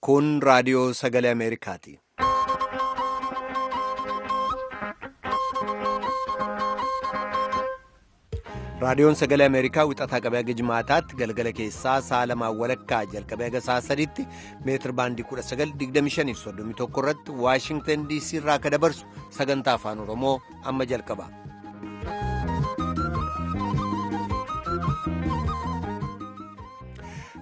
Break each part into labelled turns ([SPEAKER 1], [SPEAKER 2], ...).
[SPEAKER 1] Kun raadiyoo sagalee Ameerikaati. Raadiyoon sagalee Ameerikaa wixataa qabee haga jimaataatti galgala keessaa sa'a lamaan walakkaa jalqabee haga sa'a sadiitti meetir baandii 1925 irratti Waashingtan DC irraa akka dabarsu sagantaa afaan Oromoo amma jalqaba.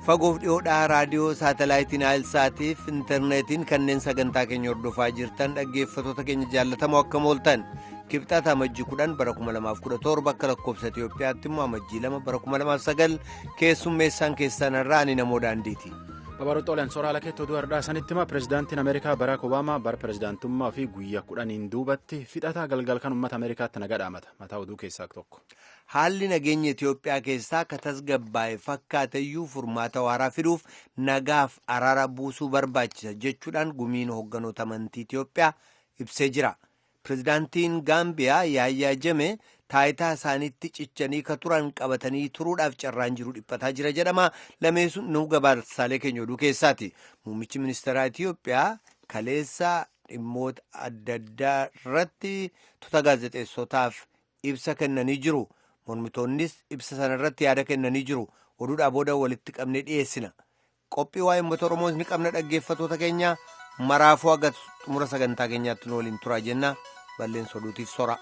[SPEAKER 1] Fagoof dhiyoodhaa raadiyoo saatalaayitiin Aayilsaatiif intarneetiin kanneen sagantaa keenya hordofaa jirtan dhaggeeffattoota keenya jaallatamoo akkam ooltan. Kibxata amajjii 10 bara 2017 akka lakkoofsa Itiyoophiyaatti immoo amajjii 2 bara 2009 keessummeessaan keessanirraa ani namoo daandiiti.
[SPEAKER 2] Babarootooleen sooraalaa keettoo du'aadhaa sanitti hima pirezidaantiin Ameerikaa Baraak Obaamaa bara pirezidaantummaa fi guyyaa 10 duubatti fixataa galgal kan uummata Ameerikaatti nagaa dhaamata. Mataa oduu keessaa tokko.
[SPEAKER 1] Haalli nageenya Itiyoophiyaa keessaa akka tasgabbaa'e fakkaateyyuu furmaata waaraa fiduuf nagaaf araara buusuu barbaachisa jechuudhaan gumiin hoogganoota amantii Itiyoophiyaa ibsee jira. Pirezidaantiin Gaambiyaa Yaayyaa Jame taayitaa isaaniitti cichanii ka turan qabatanii turuudhaaf carraan jiru dhiphataa jira jedhama. Lameessuun nu gabaasaalee keenya oduu keessaati. Muummichi ministeeraa Itiyoophiyaa kaleessa dhimmoota adda addaa irratti tuuta gaazexeessotaaf ibsa kennanii jiru. Mormitoonnis ibsa sana irratti yaada kennanii jiru. Oduudhaa booda walitti qabnee dhiyeessina. Qophii waa'ee uummata Oromoos ni qabna dhaggeeffattoota keenya. Maraafuu haga xumura sagantaa keenyaatti nu waliin turaa jenna. Balleessa oduutiif sora.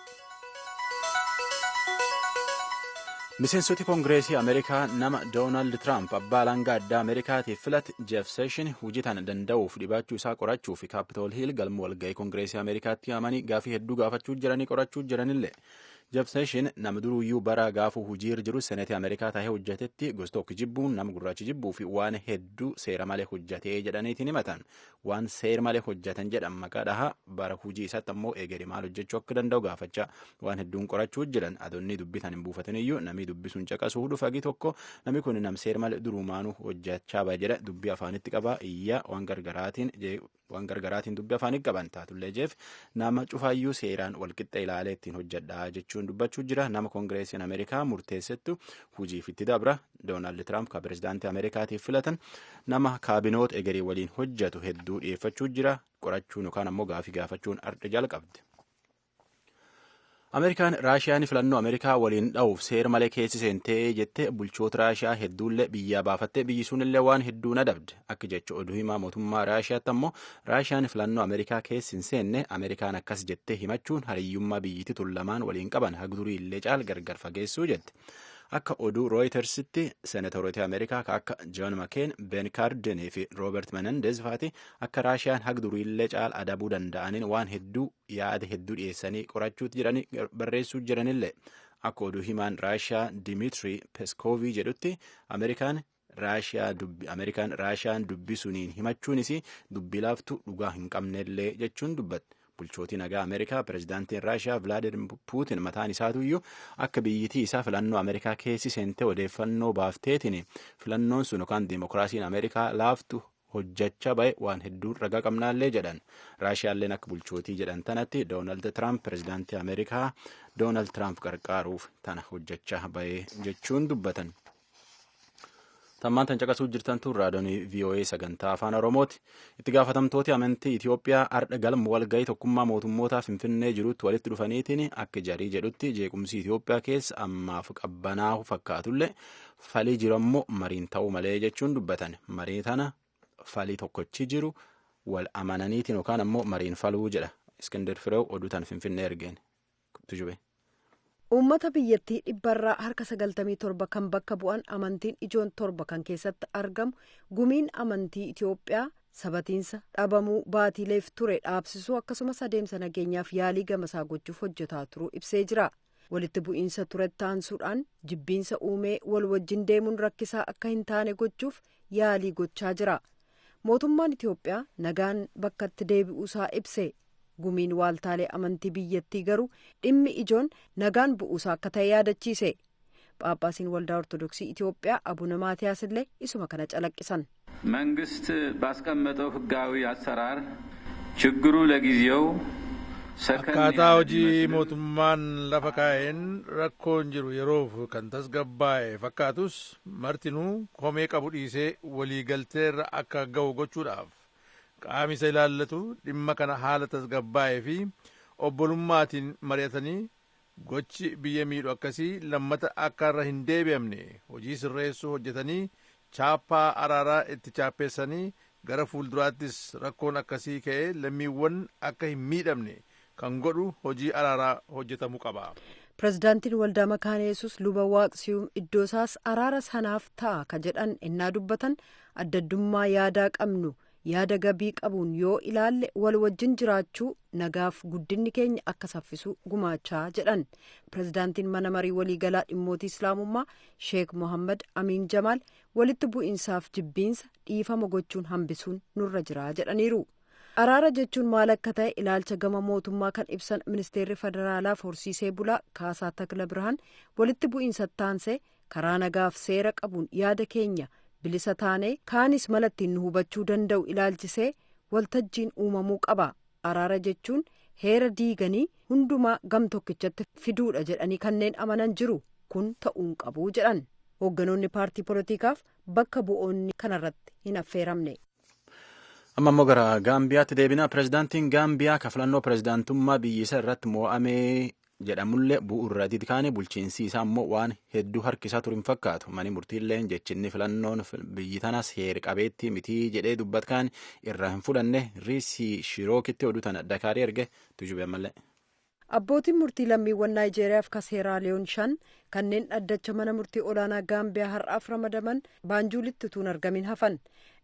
[SPEAKER 2] Miseensoti Koongireesii Ameerikaa nama Doonaald Tiraamp abbaa alangaa addaa Ameerikaatiif filate Jeef Seeshin hojii tana danda'uuf dhibaachuu isaa qorachuu fi Kaapitool Hiil galma walga'ii Koongireesii Ameerikaatti yaamanii gaafii hedduu gaafachuu jiranii qorachuu jiranillee. Jeef Seeshin nama duruyyuu bara gaafuu hujii jiru seneetii Ameerikaa taa'ee hojjatetti gosa tokko jibbuun nama gurraachi jibbuu fi waan hedduu seera malee hojjatee jedhaniitiin himatan. Waan seera malee hojjatan jedhan maqaa dhahaa bara hujii isaatti ammoo eegari maal hojjechuu akka danda'u gaafachaa waan hedduun qorachuu jiran adoonni dubbitan hin buufataniyyuu namni dubbisuun caqasuu dhufagi tokko namni kun nam seera malee durumaanuu hojjechaa ba'a jedha dubbii afaanitti qabaa iyyaa waan gargaraatiin dubbii afaanitti qaban taatullee jeef nama cufaayyuu seeraan walqixxa ilaalee ittiin hojjedhaa jechuun dubbachuu jira nama koongireesiin Ameerikaa murteessettu hujiif itti dabra Doonaald Tiraamp ka pirezidaantii Ameerikaatiif filatan nama kaabinoota egerii waliin hojjetu hedduu dhiyeeffachuu jira qorachuun yookaan ammoo gaafii gaafachuun ardha jalqabdi. Ameerikaan Raashiyaan filannoo Ameerikaa waliin dha'uuf seera malee keessi seentee jettee bulchoota Raashiyaa hedduullee biyyaa baafattee biyyi sunillee waan hedduu nadabde akka jecha oduu himaa mootummaa Raashiyaatti ammoo Raashiyaan filannoo Ameerikaa keessi hin seenne Ameerikaan akkas jettee himachuun hariyyummaa biyyittii tullamaan waliin qaban hagdurii illee caal gargar fageessuu jette. Akka oduu Rooyitersitti seenatoroota Ameerikaa akka Joon Makeen, Ben Kaardenii fi Roobert Menendez faati akka Raashiyaan hagduriillee caal adabuu danda'aniin waan hedduu yaada hedduu dhiyeessanii qorachuutti jiranii barreessuu jiranillee akka oduu himaan Raashiyaa Dimitri Peskoovii jedhutti Ameerikaan Raashiyaan dubbisuniin himachuunis dubbii laaftu dhugaa hin qabnellee jechuun dubbatte. Bulchootii nagaa Ameerikaa pirezidaantiin Raashiyaa Vilaadimir Puutin mataan isaatuyyuu akka biyyittii isaa filannoo Ameerikaa keessi seentee odeeffannoo baafteetiin filannoon sun yookaan diimokiraasiin Ameerikaa laaftu hojjechaa ba'e waan hedduu ragaa qabnaallee jedhan. Raashiyaalleen akka bulchootii jedhan tanatti Doonaald Tiraamp pirezidaantii Ameerikaa Doonaald Tiraamp gargaaruuf tana hojjechaa ba'e jechuun dubbatan. Tammaan tan caqasuu jirtan tun raadiyoon VOA sagantaa afaan Oromooti. Itti gaafatamtooti amantii Itiyoophiyaa ardha galma walga'ii tokkummaa mootummootaa Finfinnee jirutti walitti dhufaniitiin akka jarii jedhutti jeequmsi Itiyoophiyaa keessa ammaaf qabbanaa'u fakkaatullee falii jiru ammoo mariin ta'uu malee jechuun dubbatan. Marii tana falii tokkochi jiru wal amananiitiin yookaan ammoo mariin faluu jedha. Iskender Fireew oduu tan Finfinnee ergeen. Tujube.
[SPEAKER 3] Uummata biyyattii dhibbarraa harka 97 kan bakka bu'an amantiin ijoon 7 kan keessatti argamu gumiin amantii Itiyoophiyaa sabatiinsa dhabamuu baatiileef ture dhaabsisuu akkasumas adeemsa nageenyaaf yaalii gamasaa gochuuf hojjetaa turuu ibsee jira. Walitti bu'iinsa turetti aansuudhaan jibbiinsa uumee wal wajjin deemuun rakkisaa akka hin taane gochuuf yaalii gochaa jira. Mootummaan Itiyoophiyaa nagaan bakkatti deebi'uusaa ibse. Gumiin waaltaalee amantii biyyattii garuu dhimmi ijoon nagaan bu'uusaa akka ta'e yaadachiise. Phaaphaasiin waldaa Ortodoksii Itiyoophiyaa Abuna Maatiyaas illee isuma kana calaqqisan.
[SPEAKER 4] መንግስት ባስቀመጠው ህጋዊ አሰራር ችግሩ ለጊዜው
[SPEAKER 5] akkaataa hojii mootummaan lafa kaa'een rakkoon jiru yeroof kan tasgabbaa'e fakkaatus martinuu komee qabu dhiisee waliigalteerra akka ga'u gochuudhaaf qaamni isa ilaallatu dhimma kana haala tasgabbaa'ee fi obbolummaatiin mari'atanii gochi biyya miidhu akkasii lammata akka irra hin deebi'amne hojii sirreessuu hojjetanii chaappaa araaraa itti chaappeessanii gara fuulduraattis rakkoon akkasii ka'ee lammiiwwan akka hin miidhamne kan godhu hojii araaraa hojjetamuu qaba.
[SPEAKER 3] Pireezidaantiin Waldaa Makaana Yesuus luba Waaqsiyuum iddoo isaas araara sanaaf ta'a ka jedhan innaa dubbatan addaddummaa yaadaa qabnu yaada gabii qabuun yoo ilaalle wal wajjin jiraachuu nagaaf guddinni keenya akka saffisu gumaachaa jedhan. Pireezidaantiin mana marii waliigalaa dhimmootii islaamummaa Sheek Mohammad Amiin Jamaal walitti bu'iinsaaf jibbiinsa dhiifama gochuun hambisuun nurra jira jedhaniiru. Araara jechuun maal akka ta'e ilaalcha gama mootummaa kan ibsan ministeerri federaalaaf horsiisee bulaa Kaasaa Takla Birhaan walitti bu'iinsa taansee karaa nagaaf seera qabuun yaada keenya bilisa taanee kaanis malattiin nu hubachuu danda'u ilaalchisee waltajjiin uumamuu qaba. Araara jechuun heera diiganii hundumaa gam tokkichatti fiduudha jedhanii kanneen amanan jiru kun ta'uun qabu jedhan. Hoogganoonni paartii poolitikaaf bakka bu'oonni kanarratti hin affeeramne.
[SPEAKER 2] Amma immoo gara Gaambiyaatti deebina. Pireezidaantiin Gaambiyaa ka filannoo pireezidaantummaa biyyisaa irratti mo'amee jedhamullee bu'uuraatii kaane bulchiinsi isaa immoo waan hedduu harkisaa ture hin fakkaatu. Mani murtiillee jechinni filannoon biyyi tanas heera qabeettii mitii jedhee dubbatkaan irraa hin fudhanne riisii shirookitti oduu tana Dakaarii erge tujube ammallee.
[SPEAKER 3] Abbootiin murtii lammiiwwan Naayijeeriyaaf ka Seeraaliyoon 5 kanneen dhaddacha mana murtii olaanaa Gaambiyaa har'aaf ramadaman Baanjuulitti utuu hin argamin hafan.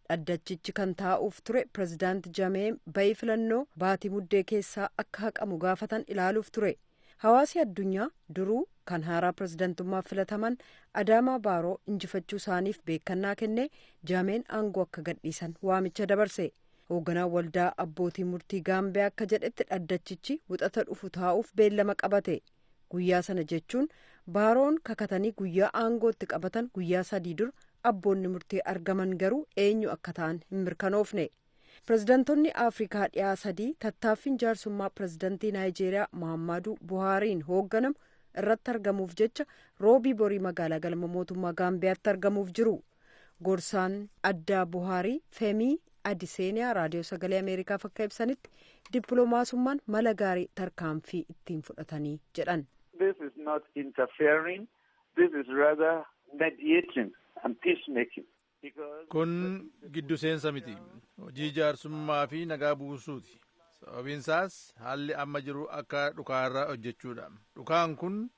[SPEAKER 3] Dhaddachichi kan taa'uuf ture pireezidaanti Jamee bayii filannoo baatii muddee keessaa akka haqamu gaafatan ilaaluuf ture. Hawaasi addunyaa duruu kan haaraa pireezidaantummaaf filataman Adaamaa Baaroo injifachuu isaaniif beekannaa kennee Jameen aangoo akka gadhiisan waamicha dabarse. Hoogganaan waldaa abbootii murtii Gaambiyaa akka jedhetti dhaddachichi wixata dhufu taa'uuf beellama qabate. Guyyaa sana jechuun Baaroon kakatanii guyyaa aangootti qabatan guyyaa 3 dura abboonni murtii argaman garuu eenyu akka ta'an hin mirkanoofne. Pireezidaantonni Afrikaa dhiyaa 3 tattaaffiin jaarsummaa pireezidaantii Naayijeeriyaa Muhammadu Buhaariin hoogganamu irratti argamuuf jecha roobii borii magaalaa galma mootummaa Gaambiyaatti argamuuf jiru. Gorsaan addaa Buhaarii Femii Adiseeniyaa raadiyoo sagalee Ameerikaaf akka ibsanitti dippiloomaasummaan mala gaarii tarkaanfii ittiin fudhatanii jedhan.
[SPEAKER 6] This is not interfering. This is rather mediating and peacemaking.
[SPEAKER 5] Kun giddu seensa miti. Hojii jaarsummaa fi nagaa buusuuti. Sababiin isaas haalli amma jiru akka dhukaarraa hojjechuudha. Dhukaan kun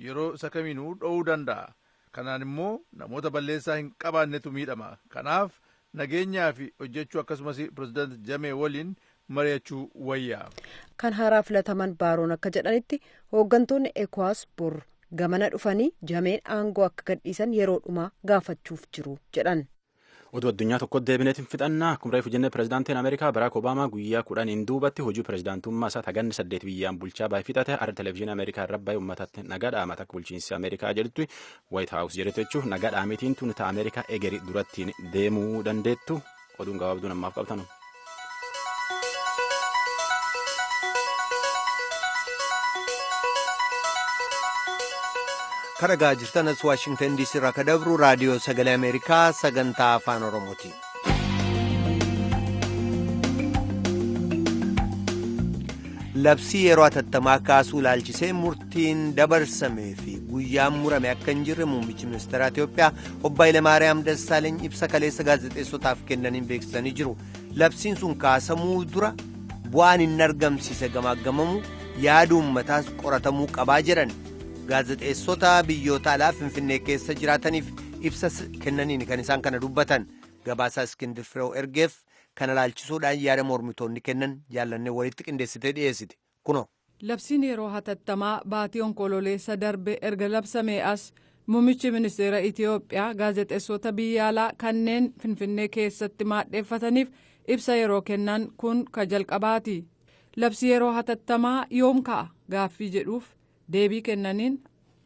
[SPEAKER 5] yeroo isa kamiinuu dho'uu danda'a. Kanaan immoo namoota balleessaa hin qabaannetu miidhama. Kanaaf nageenyaa fi hojjechuu akkasumas pireezidaanti Jamee waliin mari'achuu wayyaa.
[SPEAKER 3] Kan haaraa filataman Baaroon akka jedhanitti hooggantoonni ECOWAS bor gamana dhufanii Jameen aangoo akka gadhiisan yeroo dhumaa gaafachuuf jiru jedhan.
[SPEAKER 2] Oduu addunyaa tokkotti deebineetiin fixannaa akkuma reefu jennee pireezidaantiin Ameerikaa Baraak Obaamaa guyyaa 10 duubatti hojii pireezidaantummaa isaa taganni 8 biyyaan bulchaa baay'ee fixate har'a televezyiinii Ameerikaa irra baay'ee uummatatti nagaa dhaamata akka bulchiinsi Ameerikaa jedhutti Waayit Haawus jedhetu jechuun nagaa dhaametiin tun ta'a Ameerikaa egerii durattiin deemuu dandeettu oduun gabaabduun ammaaf qabtanu.
[SPEAKER 1] Karagaa jirtanas Waashingtan DC irraa ka dabru raadiyoo sagalee Ameerikaa sagantaa afaan Oromooti. Labsii yeroo hatattamaa kaasuu ilaalchisee murtiin dabarsamee fi guyyaan murame akka hin jirre muummichi ministeera Itoophiyaa obbo Hayilamaariyaam Dassaaleeny ibsa kaleessa gaazexeessotaaf kennaniin beeksisanii jiru. Labsiin sun kaasamuu dura bu'aan hin argamsiise gamaagamamu yaada uummataas qoratamuu qabaa jedhan. Gaazexeessota biyyoota alaa Finfinnee keessa jiraataniif ibsa kennaniin kan isaan kana dubbatan gabaasaa Iskindir Fireew ergeef kana ilaalchisuudhaan yaada mormitoonni kennan jaallannee walitti qindeessitee dhiyeessite kunoo.
[SPEAKER 7] Labsiin yeroo hatattamaa baatii onkololeessa darbe erga labsamee as muummichi ministeera Itoophiyaa gaazexeessota biyya alaa kanneen Finfinnee keessatti maadheeffataniif ibsa yeroo kennan kun ka jalqabaati. Labsii yeroo hatattamaa yoom ka'a gaaffii jedhuuf. Deebii kennaniin.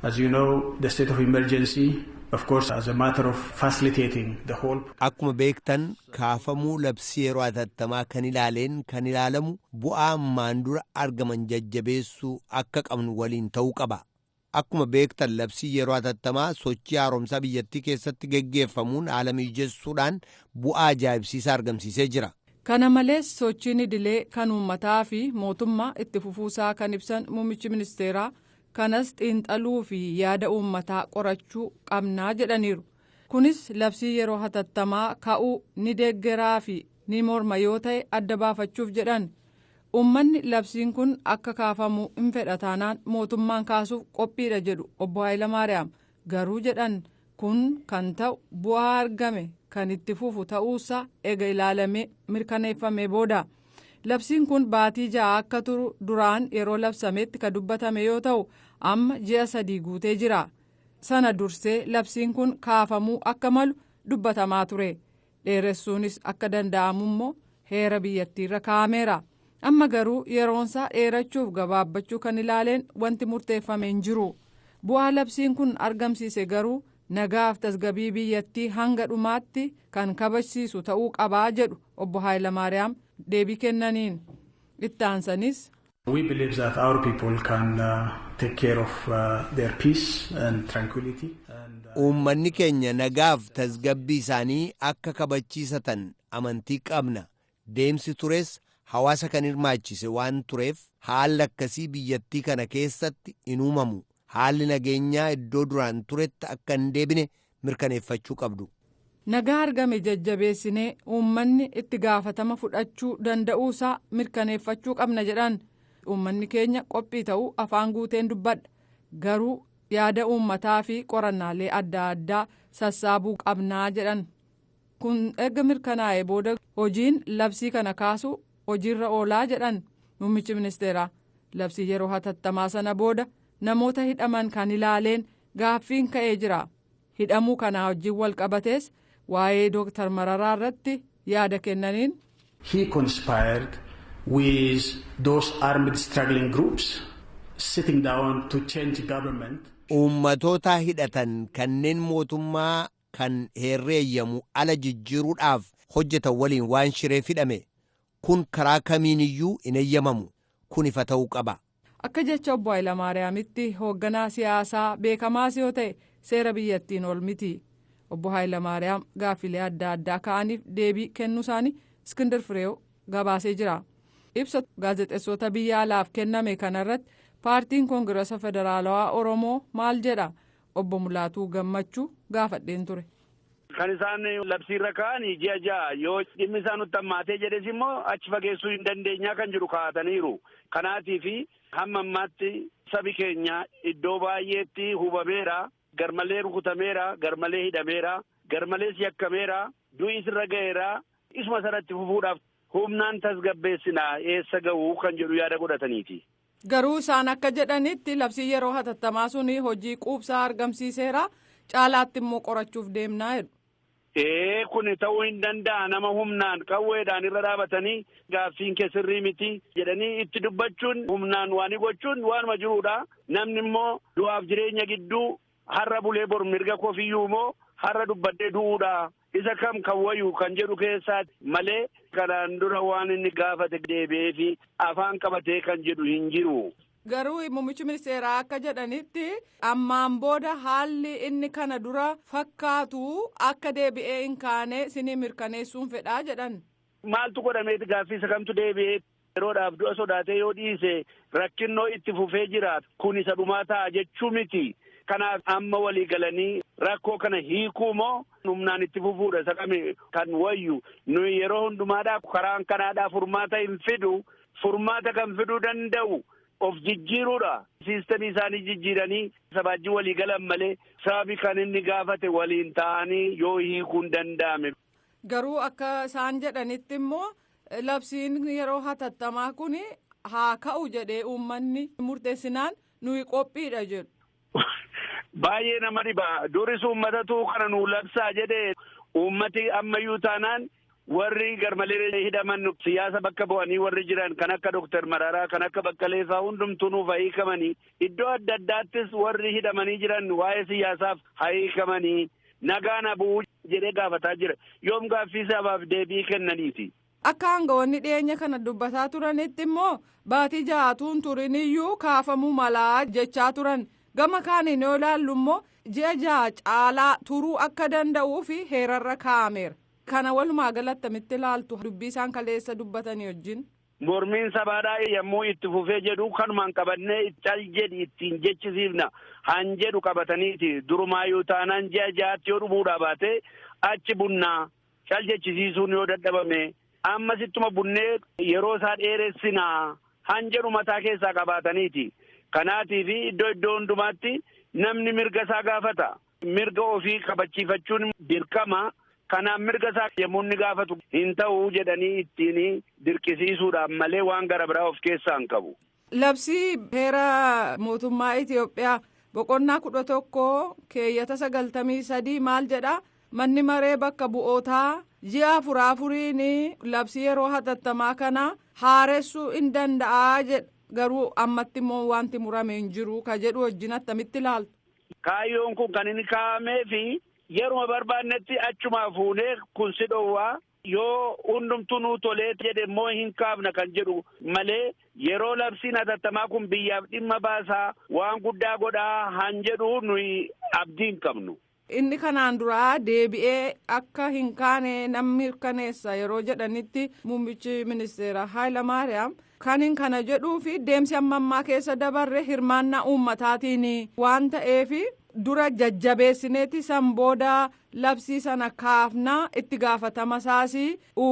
[SPEAKER 8] As you know, the state of emergency, of course, as a matter of facilitating the whole.
[SPEAKER 1] Akkuma beektan kaafamuu labsii yeroo hatattamaa kan ilaaleen kan ilaalamu bu'aa ammaan dura argaman jajjabeessuu akka qabnu waliin ta'uu qaba. Akkuma beektan labsii yeroo hatattamaa sochii haaromsaa biyyattii keessatti geggeeffamuun haala mijessuudhaan bu'aa ajaa'ibsiisaa argamsiisee jira.
[SPEAKER 7] Kana malees sochiin idilee kan uummataa fi mootummaa itti fufuusaa kan ibsan muummichi ministeeraa kanas xiinxaluu fi yaada uummataa qorachuu qabnaa jedhaniiru. Kunis labsii yeroo hatattamaa ka'uu ni deeggaraa fi ni morma yoo ta'e adda baafachuuf jedhan. Uummanni labsiin kun akka kaafamu hin fedha taanaan mootummaan kaasuuf qophiidha jedhu obbo Hayilamaariyaam. Garuu jedhan kun kan ta'u bu'aa argame kan itti fufu ta'uusaa ega ilaalamee mirkaneeffame booda. Labsiin kun baatii 6 akka turu duraan yeroo labsametti ka dubbatame yoo ta'u amma ji'a 3 guutee jira. Sana dursee labsiin kun kaafamuu akka malu dubbatamaa ture. Dheeressuunis akka danda'amu immoo heera biyyattiirra kaa'ameera. Amma garuu yeroonsaa dheerachuuf gabaabbachuu kan ilaaleen wanti murteeffame hin jiru. Bu'aa labsiin kun argamsiise garuu nagaaf tasgabii biyyattii hanga dhumaatti kan kabachiisu ta'uu qabaa jedhu obbo Hayilamaariyaam deebii kennaniin. Itti aansanis.
[SPEAKER 8] We believe that our people can take care of their peace and tranquility.
[SPEAKER 1] Uummanni keenya nagaaf tasgabbii isaanii akka kabachiisatan amantii qabna. Deemsi tures hawaasa kan hirmaachise waan tureef haalli akkasii biyyattii kana keessatti hin uumamu. Haalli nageenyaa iddoo duraan turetti akka hin deebine mirkaneeffachuu qabdu. Nagaa
[SPEAKER 7] argame jajjabeessinee uummanni itti gaafatama fudhachuu danda'uusaa mirkaneeffachuu qabna jedhan. Uummanni keenya qophii ta'uu afaan guuteen dubbadha. Garuu yaada uummataa fi qorannaalee adda addaa sassaabuu qabnaa jedhan. Kun erga mirkanaa'ee booda hojiin labsii kana kaasu hojiirra oolaa jedhan muummichi ministeeraa. Labsii yeroo hatattamaa sana booda namoota hidhaman kan ilaaleen gaaffiin ka'ee jira. Hidhamuu kanaa wajjin wal qabatees waa'ee Dooktar Mararaa irratti yaada kennaniin.
[SPEAKER 8] He conspired with those armed struggling groups sitting down to change government.
[SPEAKER 1] Uummatoota hidhatan kanneen mootummaa kan herreeyyamu ala jijjiiruudhaaf hojjetan waliin waan shireef hidhame kun karaa kamiiniyyuu hin eeyyamamu kun ifa ta'uu qaba.
[SPEAKER 7] Akka jecha obbo Hayilamaariyaamitti hoogganaa siyaasaa beekamaas yoo ta'e seera biyyattiin ol miti. Obbo Hayilamaariyaam gaaffilee adda addaa ka'aniif deebii kennuu isaanii Iskindir Fireew gabaasee jira. Ibsa gaazexeessota biyya alaaf kenname kanarratti paartiin koongirasa federaalawaa Oromoo maal jedha obbo Mulaatuu Gammachuu gaafadheen ture.
[SPEAKER 6] Kan isaan labsiirra ka'anii ji'a 6 yoo dhimmi isaan nutti hammaatee jedhes immoo achi fageessuu hin dandeenyaa kan jedhu kaa'ataniiru. Kanaatiif hamma ammaatti sabi keenya iddoo baay'eetti hubameera, garmalee rukutameera, garmalee hidhameera, garmalees yakkameera, du'is irra ga'eera, isuma sanatti fufuudhaaf humnaan tasgabbeessinaa eessa ga'uu kan jedhu yaada godhataniiti.
[SPEAKER 7] Garuu isaan akka jedhanitti labsii yeroo hatattamaa suni hojii quubsaa argamsiiseera caalaatti immoo qorachuuf deemnaa jedhu.
[SPEAKER 6] Kun ta'uu hin danda'a nama humnaan qawweedhaan irra dhaabatanii gaaffiin kee sirrii miti jedhanii itti dubbachuun humnaan waan gochuun waanuma jiruudha. Namni immoo du'aaf jireenya gidduu har'a bulee bor mirga kofiyyuu immoo har'a dubbadhee du'uudha. Isa kam kan wayyu kan jedhu keessaati malee kanaan dura waan inni gaafate deebi'ee fi afaan qabatee kan jedhu hin jiru.
[SPEAKER 7] Garuu muummichi ministeeraa akka jedhanitti ammaan booda haalli inni kana dura fakkaatu akka deebi'ee hin kaane sinii mirkaneessuun fedhaa jedhan.
[SPEAKER 6] Maaltu godhameeti gaaffii isa kamtu deebi'ee yeroodhaaf du'a sodaatee yoo dhiise rakkinnoo itti fufee jiraatu kun isa dhumaa ta'a jechuu miti. Kanaaf amma walii galanii rakkoo kana hiikuu moo humnaan itti fufuudha isa kami kan wayyu nuyi yeroo hundumaadhaa karaan kanaadhaa furmaata hin fidu furmaata kan fiduu danda'u. Of jijjiiruudha. Siistemii isaanii jijjiiranii sabaajii walii galan malee sababi kan inni gaafate waliin ta'anii yoo hiikuun danda'ame.
[SPEAKER 7] Garuu akka isaan jedhanitti immoo labsiin yeroo hatattamaa kun haa ka'u jedhee uummanni murteessinaan nuyi qophiidha jedhu.
[SPEAKER 6] Baay'ee nama dhiba. Duris uummatatu kana nuu labsaa jedhee uummati ammayyuu taanaan. Warri garmalee hidhaman siyaasa bakka bu'anii warri jiran kan akka Dooktar Mararaa kan akka Baqqalee fa'aa hundumtuu nuuf hiikamanii iddoo adda addaattis warri hidhamanii jiran waa'ee siyaasaaf hiikamanii nagaan bu'uu jedhee gaafataa jira. Yoom gaaffii sabaaf deebii kennaniiti.
[SPEAKER 7] Akka aangawoonni dhiyeenya kana dubbataa turanitti immoo baatii 6 turiniyyuu kaafamuu malaa jechaa turan. Gama kaaniin yoo ilaallu immoo ji'a 6 caalaa turuu akka danda'uu fi heerarra kaa'ameera. Kana walumaa galatti attamitti ilaaltu dubbii isaan kaleessa dubbatanii wajjin?
[SPEAKER 6] Mormiin sabaadhaa yommuu itti fufee jedhu kanumaan qabannee cal jedhi ittiin jechisiifna han jedhu qabataniiti durumaayyuu taanaan ji'a jaatti yoo dhumuudhaa baate achi bunnaa cal jechisiisuun yoo dadhabame ammasittuma bunnee yeroo isaa dheeressinaa han jedhu mataa keessaa qabataniiti. Kanaatiif iddoo hundumaatti namni mirga isaa gaafata. Mirga ofii kabachiifachuun dirqama. Kanaaf mirga isaa yommuu inni gaafatu hin ta'uu jedhanii ittiin dirqisiisuudhaan malee waan gara biraa of keessaa hin qabu.
[SPEAKER 7] Labsii heera mootummaa Itoophiyaa boqonnaa 11 keeyyata 93 maal jedha? Manni maree bakka bu'ootaa ji'a afuriin labsii yeroo hatattamaa kana haaressuu hin danda'a jedha. Garuu ammatti immoo wanti murame hin jiru ka jedhu wajjin attamitti ilaaltu?
[SPEAKER 6] Kaayyoon kun kan inni kaa'ameefi yeruma barbaannetti achumaa fuunee kun si dhowwaa yoo hundumtuu nuu tolee jedhe immoo hin kaafna kan jedhu malee yeroo labsiin hatattamaa kun biyyaaf dhimma baasaa waan guddaa godhaa han jedhu nuyi abdii hin qabnu.
[SPEAKER 7] Inni kanaan duraa deebi'ee akka hin kaane namni mirkaneessa yeroo jedhanitti muummichi ministeera Hayilamaariyaam kan kana jedhuu fi deemsi ammaa keessa dabarre hirmaannaa uummataatiin waan ta'eef dura jajjabeessineeti san booda labsii sana kaafnaa itti gaafatama isaas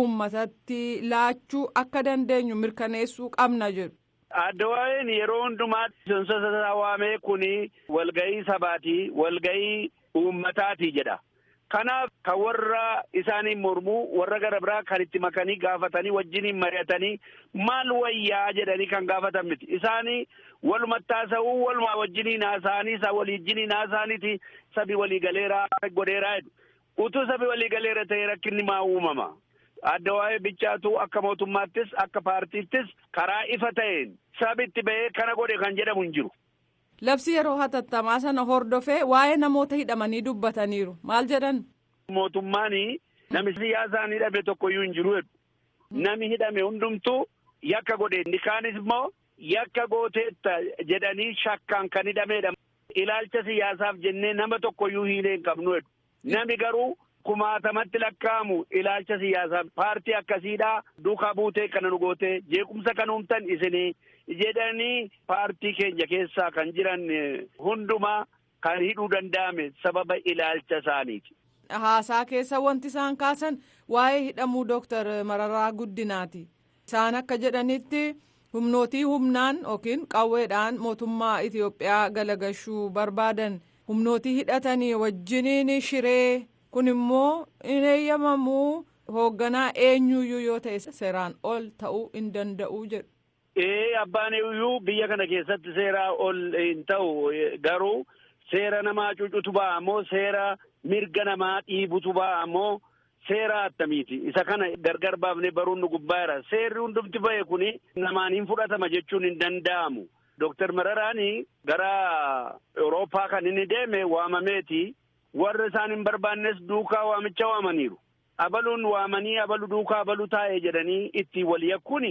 [SPEAKER 7] uummatatti laachuu akka dandeenyu mirkaneessuu qabna jedhu.
[SPEAKER 6] Adda waa'een yeroo hundumaa seensa waamee kuni walga'ii sabaati walga'ii uummataati jedha. Kanaaf kan warra isaanii mormuu warra gara biraa kan itti makanii gaafatanii wajjiniin mari'atanii maal wayyaa jedhanii kan gaafatan miti. Isaanii walumatti haasa'uu walumaa wajjiniin haasa'anii isa waliijjiniin haasa'aniiti sabi waliigaleeraa godheeraa jedhu. Utuu sabi waliigaleera ta'e rakkinni maa uumama. Adda waa'ee bichaatu akka mootummaattis akka paartiittis karaa ifa ta'een sabitti ba'ee kana godhe kan jedhamu hin jiru.
[SPEAKER 7] Labsii yeroo hatattamaa sana hordofee waa'ee namoota hidhamanii dubbataniiru. Maal jedhan?
[SPEAKER 6] Mootummaan namni siyaasaan hidhame tokkoyyuu hin jiru. Nami hidhame hundumtuu yakka godhe. Kaanis immoo yakka gooteetta jedhanii shakkaan kan hidhamedha. Ilaalcha siyaasaaf jennee nama tokkoyyuu hiilee hin qabnu. Nami garuu kumaatamatti lakkaa'amu ilaalcha siyaasaaf paartii akkasiidhaa duukaa buutee kana nu gootee jeequmsa kan uumtan isinii jedhanii paartii keenya keessaa kan jiran hundumaa kan hidhuu danda'ame sababa ilaalcha isaaniiti.
[SPEAKER 7] Haasaa keessa wanti isaan kaasan waa'ee hidhamuu Dooktar Mararaa Guddinaati. Isaan akka jedhanitti humnootii humnaan yookiin qawweedhaan mootummaa Itoophiyaa galagashuu barbaadan humnootii hidhatanii wajjiniin shiree kun immoo hin eeyyamamuu hoogganaa eenyuyyuu yoo ta'e seeraan ol ta'uu hin danda'u jedhu.
[SPEAKER 6] Abbaan iyyuu biyya kana keessatti seeraa ol hin ta'u garuu seera namaa cucutu ba'a moo seera mirga namaa dhiibutu ba'a moo seera attamiiti. Isa kana gargar baafnee baruun nu gubbaara. Seerri hundumti ba'e kuni namaan hin fudhatama jechuun hin danda'amu. Dooktar Mararaani gara Awurooppaa kan inni deeme waamameeti. Warra isaan hin barbaannes duukaa waamicha waamaniiru. Abaluun waamanii abalu duukaa abalu taa'ee jedhanii itti wal yakkuun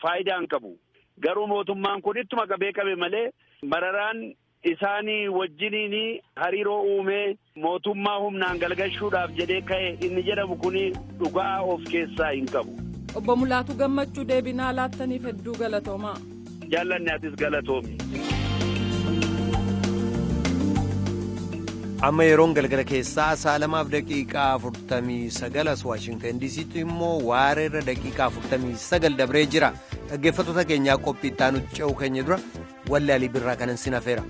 [SPEAKER 6] faayidaa hin qabu. Garuu mootummaan kun ittuma qabe malee Mararaan isaanii wajjiniin hariiroo uumee mootummaa humnaan galgalchuudhaaf jedhee ka'e inni jedhamu kun dhugaa of keessaa hin qabu.
[SPEAKER 7] Obbo Mulaatu Gammachuu deebinaa laattaniif hedduu galatoomaa.
[SPEAKER 6] Jaallanni atis galatoomi.
[SPEAKER 1] Amma yeroon galgala keessaa 2:49 as Waashingtan DC'tti immoo waareerra daqiiqaa 49 dabree jira. Dhaggeeffattoota keenyaa qophii itti aanutti ce'uu keenya dura wallee Alii Birraa kanan sin hafeera.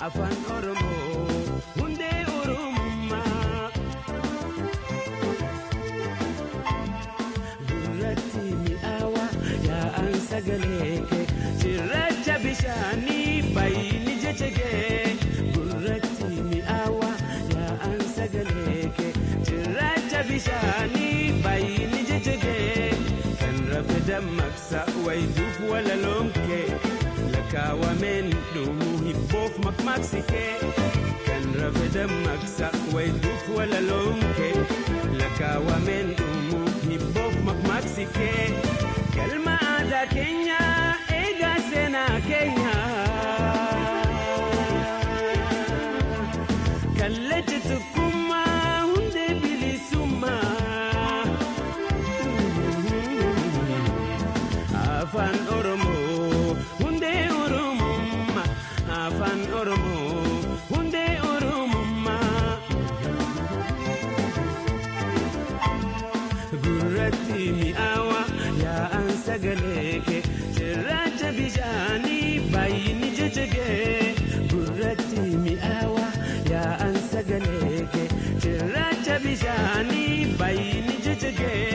[SPEAKER 9] Afaan Oromoo hundee Oromummaa gurratti mi'aawa yaa'an sagalee kee cirracha bishaanii baay'inni jecha kee gurratti mi'aawa yaa'an sagalee kee cirracha bishaanii. makmaksike kan rafeda maksa wayduf wala lonke lakawa men umu hibbof makmaksike kalma ada Kenya ega sena Kenya kalletukuma hunde bilisuma Afaan Oromoo hunde Oromummaa Afaan Oromoo hunde Oromummaa gurratti mi'aawa yaa'an sagaleeke cirracha bishaanii baay'ini jajjagee gurratti mi'aawa yaa'an sagaleeke cirracha bishaanii baay'ini jajjagee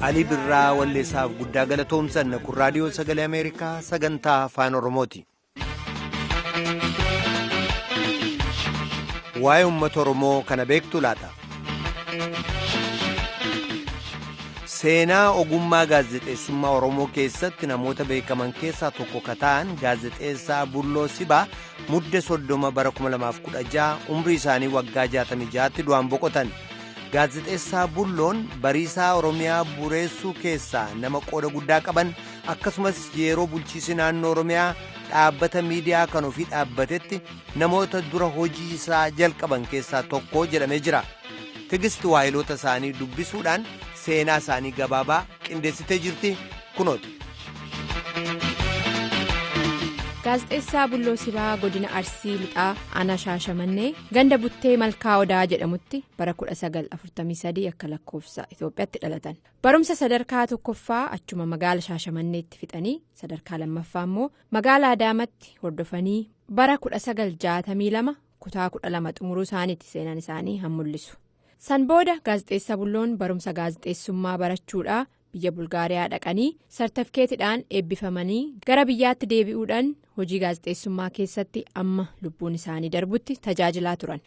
[SPEAKER 1] Alii Birraa walleessaaf guddaa galatoomsanna kun raadiyoo sagalee Ameerikaa sagantaa Afaan Oromooti. Waa'ee uummata Oromoo kana beektu laata? Seenaa ogummaa gaazexeessummaa Oromoo keessatti namoota beekaman keessaa tokko ka ta'an gaazexeessaa Bulloo Sibaa mudde 30 bara 2016 umrii isaanii waggaa 66tti du'aan boqotan. Gaazexeessaa Bulloon bariisaa Oromiyaa bureessuu keessaa nama qooda guddaa qaban akkasumas yeroo bulchiinsi naannoo Oromiyaa dhaabbata miidiyaa kan ofii dhaabbatetti namoota dura hojii isaa jalqaban keessaa tokko jedhamee jira. Tigisti waayiloota isaanii dubbisuudhaan seenaa isaanii gabaabaa qindeessitee jirti kunooti.
[SPEAKER 10] Gaazexeessaa Bulloo Sibaa godina Arsii Lixaa Aanaa Shaashamannee ganda Buttee Malkaa Odaa jedhamutti bara 1943 akka lakkoofsa Itoophiyaatti dhalatan. Barumsa sadarkaa tokkoffaa achuma magaala Shaashamanneetti fixanii sadarkaa lammaffaa immoo magaala Adaamatti hordofanii bara 1962 kutaa 12 xumuruu isaaniitti seenaan isaanii han mul'isu. San booda gaazexeessaa Bulloon barumsa gaazexeessummaa barachuudhaa biyya Bulgaariyaa dhaqanii sartifikeetiidhaan eebbifamanii gara biyyaatti deebi'uudhaan hojii gaazexeessummaa keessatti amma lubbuun isaanii darbutti tajaajilaa turan.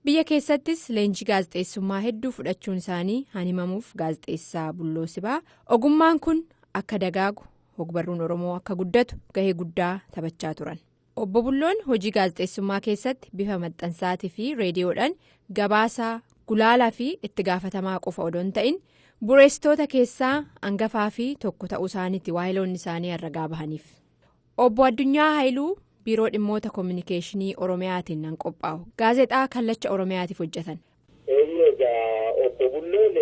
[SPEAKER 10] Biyya keessattis leenjii gaazexeessummaa hedduu fudhachuun isaanii han himamuuf gaazexeessaa Bulloo Sibaa ogummaan kun akka dagaagu ogbarruun Oromoo akka guddatu gahee guddaa taphachaa turan. Obbo Bulloon hojii gaazexeessummaa keessatti bifa maxxansaatii fi reediyoodhaan gabaasaa gulaalaa fi itti gaafatamaa qofa odoo hin ta'in bureessitoota keessaa hangafaa fi tokko ta'uu isaaniitti waayiloonni isaanii ragaa bahaniif. Obbo Addunyaa Haayiluu biiroo dhimmoota koominikeeshinii Oromiyaatiin nan qophaa'u gaazexaa kallacha Oromiyaatiif hojjetan.
[SPEAKER 11] Obbo Bulloon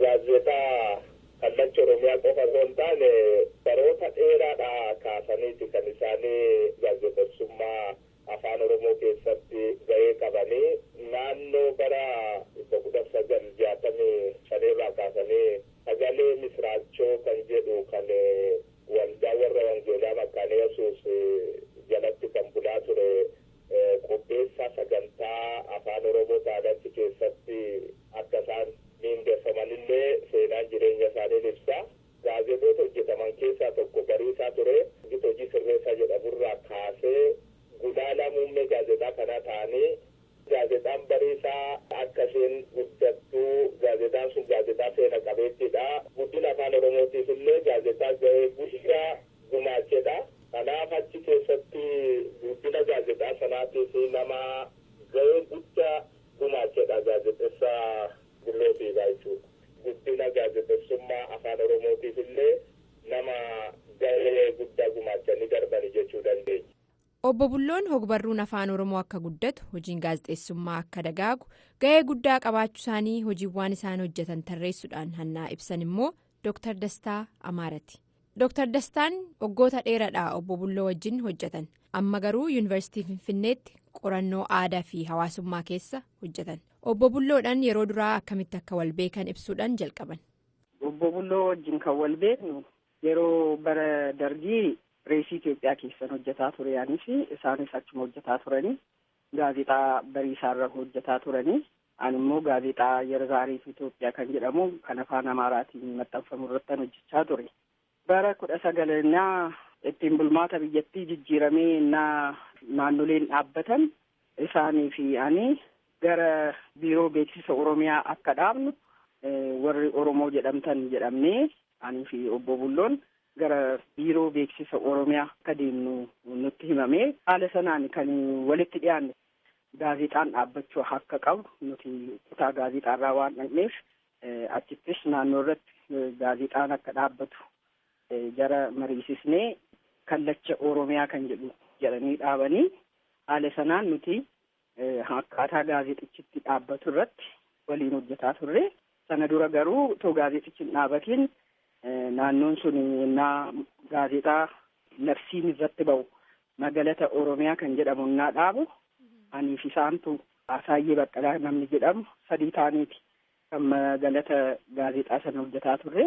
[SPEAKER 11] gaazexaa kallacha Oromiyaa qofa osoo hin taane baroota dheeraadhaa kaasaniiti kan isaanii gaazexeessummaa Afaan Oromoo keessatti gahee qabanii naannoo bara 1965 irraa kaasanii sagalee misraachoo kan jedhu kan waldaa warra wangeelaa Makkaana Yesuus jalatti kan bulaa ture qopheessaa sagantaa Afaan Oromoo Saadaatti keessatti akka isaan miindeeffamanillee seenaan jireenya isaanii ibsa. Gaazexoota hojjetaman keessaa tokko bariisaa ture hojii sirreessaa jedhamurraa kaasee gulaalaa muummee gaazexaa kanaa ta'anii gaazexaan bariisaa akka isheen guddattuu gaazexaan sun gaazexaa seena qabeettiidha. Guddina Afaan Oromootiif illee gaazexaa gahee guddaa gumaachedha. Kanaaf achi keessatti guddina gaazexaa sanaatiif nama gahee guddaa gumaachedha gaazexeessaa Bulloo Sibaa jechuudha. Guddina gaazexeessummaa Afaan Oromootiif illee nama gahee guddaa gumaachanii darbanii jechuu dandeenya.
[SPEAKER 10] Obbo Bulloon ogbarruun Afaan Oromoo akka guddatu hojiin gaazexeessummaa akka dagaagu gahee guddaa qabaachuu isaanii hojiiwwan isaan hojjetan tarreessuudhaan hannaa ibsan immoo Dr. Dastaa Amaarati. Dr. Dastaan waggoota dheeraadhaa Obbo Bulloo wajjin hojjetan amma garuu yuunivarsiitii Finfinneetti qorannoo aadaa fi hawaasummaa keessa hojjetan. Obbo Bulloodhaan yeroo duraa akkamitti akka wal beekan ibsuudhaan jalqaban.
[SPEAKER 12] Obbo Bulloo wajjin kan wal beeknu yeroo bara dargii Reesii Itoophiyaa keessan hojjetaa ture yaanis isaanis achuma hojjetaa turanii gaazexaa bariisaarra hojjetaa turanii ani immoo gaazexaa Yerzaariif Itoophiyaa kan jedhamu kan afaan Amaaraatiin maxxanfamu irratti hojjechaa ture. Bara 19 ittiin bulmaata biyyattii jijjiiramee naannoleen dhaabbatan isaanii fi ani gara biiroo beeksisa Oromiyaa akka dhaabnu warri Oromoo jedhamtan jedhamnee ani fi Obbo Bulloon gara biiroo beeksisa Oromiyaa akka deemnu nutti himame. Haala sanaan kan walitti dhiyaanne gaazexaan dhaabbachuu akka qabu nuti kutaa gaazexaarraa waan dhaqneef achittis naannoo irratti gaazexaan akka dhaabbatu jara mariisisnee kallacha Oromiyaa kan jedhu jedhanii dhaabanii haala sanaan nuti akkaataa gaazexichitti dhaabbatu irratti waliin hojjetaa turre. Sana dura garuu otoo gaazexichi hin dhaabatiin naannoon sun innaa gaazexaa labsiin irratti ba'u magaalata Oromiyaa kan jedhamu innaa dhaabu aniif isaantu Asaayyee Baqqalaa namni jedhamu 3 taaniiti kan magaalata gaazexaa sana hojjetaa turre.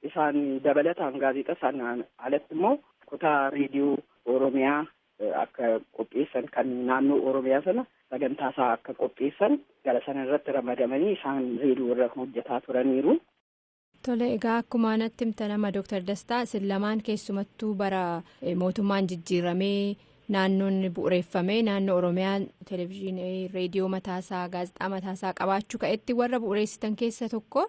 [SPEAKER 12] Isaan dabalataan gaazexaa sana alatti immoo kutaa reediyoo Oromiyaa akka qopheessan kan naannoo Oromiyaa sana sagantaa isaa akka qopheessan gara sana irratti ramadamanii isaan reediyoo irra hojjetaa turaniiru.
[SPEAKER 10] Tole, egaa akkuma natti himta nama Dr. Dastaa isin lamaan keessumattuu bara mootummaan jijjiiramee naannoon bu'uureeffamee naannoo Oromiyaa televezyiinii reediyoo mataasaa gaazexaa mataasaa qabaachuu ka'etti warra bu'uureessitan keessa tokko.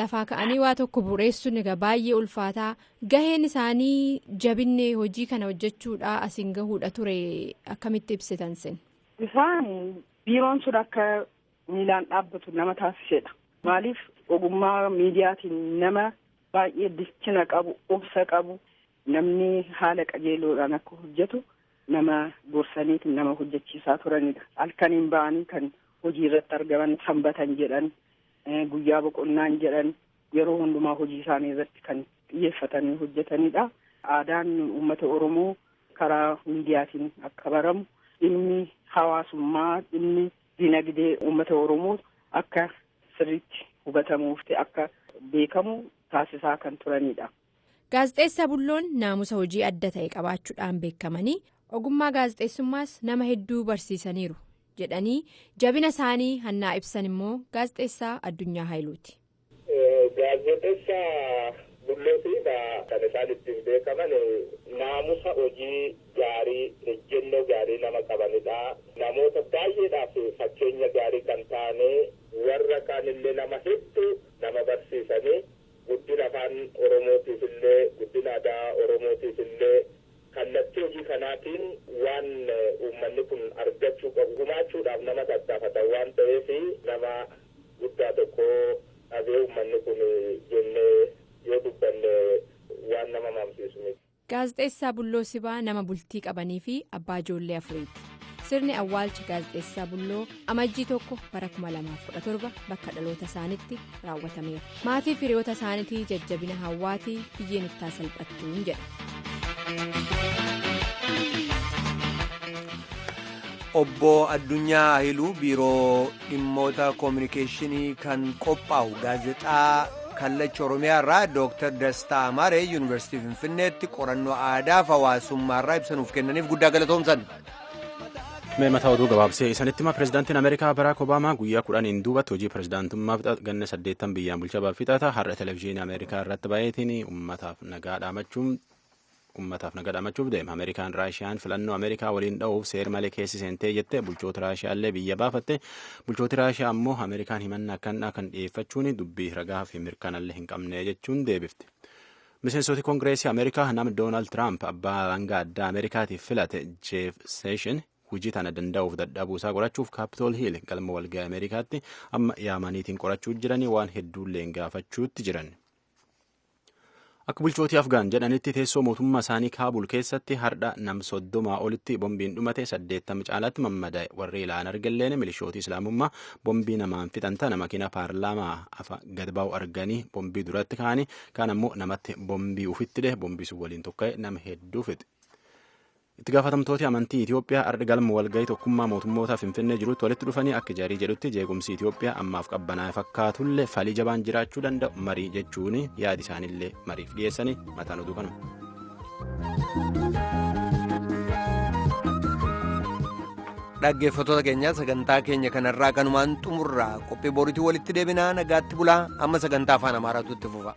[SPEAKER 10] Lafaa ka'anii waa tokko bu'uureessuun egaa baay'ee ulfaataa gaheen isaanii jabinne hojii kana hojjechuudha asiin gahuudha ture akkamitti ibsitan sin?
[SPEAKER 12] Isaan biiroon sun akka miilaan dhaabbatu nama taasisedha. Maaliif ogummaa miidiyaatiin nama baay'ee bilchina qabu, obsa qabu, namni haala qajeeloodhaan akka hojjetu nama gorsaniitiin nama hojjechiisaa turanidha. Halkaniin ba'anii kan hojii irratti argaman sanbatan jedhan. Guyyaa boqonnaan jedhan yeroo hundumaa hojii isaanii irratti kan xiyyeeffatanii hojjetanidha. Aadaan uummata Oromoo karaa miidiyaatiin akka baramu dhimmi hawaasummaa, dhimmi dinagdee uummata Oromoo akka sirriitti hubatamuuf akka beekamu taasisaa kan turanidha.
[SPEAKER 10] Gaazexeessaa Bulloon naamusa hojii adda ta'e qabaachuudhaan beekamanii ogummaa gaazexeessummaas nama hedduu barsiisaniiru jedhanii jabina isaanii hannaa ibsan immoo gaazexeessaa Addunyaa Haayiluuti.
[SPEAKER 11] Gaazexeessaa Bullootiidha kan isaan ittiin beekaman naamusa hojii gaarii, ejjennoo gaarii nama qabanidha. Namoota baay'eedhaaf fakkeenya gaarii kan taane warra kaanillee nama hedduu nama barsiisanii guddina afaan Oromootiif illee guddina aadaa Oromootiif illee kallattii hojii kanaatiin waan uummanni kun argachuu qabu gumaachuudhaaf nama tattaafatan waan ta'eef nama guddaa tokko dhabee uummanni kun jennee yoo dubbanne waan nama mamsiisu miti.
[SPEAKER 10] Gaazexeessaa Bulloo Sibaa nama bultii qabanii fi abbaa ijoollee 4ti. Sirni awwaalcha gaazexeessaa Bulloo amajjii 1 bara 2017 bakka dhaloota isaaniitti raawwatameera. Maatii fi hiriyoota isaaniitii jajjabina hawaatii biyyeen itti salphattuun jedha.
[SPEAKER 1] Obbo Addunyaa Haayiluu biiroo dhimmoota koominikeeshinii kan qophaa'u gaazexaa kallacha Oromiyaa irraa Dr. Dastaa Amaaree Yuunivarsiitii Finfinneetti qorannoo aadaa fi hawaasummaa irraa ibsanuuf kennaniif guddaa galatoomsan.
[SPEAKER 2] Mee mataa oduu gabaabsee isanitti hima pirezidaantiin Ameerikaa Baraak Obaamaa guyyaa 10 duubatti hojii pirezidaantummaa ganna 8 biyyaan bulchaa fixata har'a televezyiinii Ameerikaa irratti baay'eetiin uummataaf nagaa dhaamachuuf deema. Ameerikaan Raashiyaan filannoo Ameerikaa waliin dha'uuf seer malee keessi seentee jette bulchoota Raashiyaallee biyya baafatte. Bulchooti Raashiyaa ammoo Ameerikaan himannaa akkanaa kan dhiyeeffachuun dubbii ragaa fi mirkanallee hin qabne jechuun deebifte. Miseensoti Koongireesii Ameerikaa nama Doonaald Tiraamp abbaa alangaa addaa Ameerikaatiif filate Jeef Seeshin hojii tana danda'uuf dadhabuusaa qorachuuf Kaapitool Hiil galma walga'ii Ameerikaatti amma yaamaniitiin qorachuu jiranii waan hedduullee gaafachuutti jiran. Akka bulchootii Afgaan jedhanitti teessoo mootummaa isaanii Kaabul keessatti hardha nam 30 olitti bombiin dhumate 80 caalaatti mammadaa'e warri ilaan argalleen milishootii islaamummaa bombii namaan fixan tana makiina paarlaamaa gad ba'u arganii bombii duratti ka'anii kaan ammoo namatti bombii ufitti dhe bombii sun waliin tokka'e nama hedduu fixe. Itti gaafatamtooti amantii Itoophiyaa ardha galma walga'ii tokkummaa mootummoota Finfinnee jirutti walitti dhufanii akka jaarii jedhutti jeequmsi Itoophiyaa ammaaf qabbanaa'e fakkaatullee falii jabaan jiraachuu danda'u marii jechuun yaadi isaaniillee mariif dhiyeessanii mataan oduu kanuma.
[SPEAKER 1] Dhaggeeffattoota keenyaa sagantaa keenya kanarraa kanumaan xumurra qophii boriitii walitti deebinaa nagaatti bulaa amma sagantaa afaan Amaaraatu itti fufa.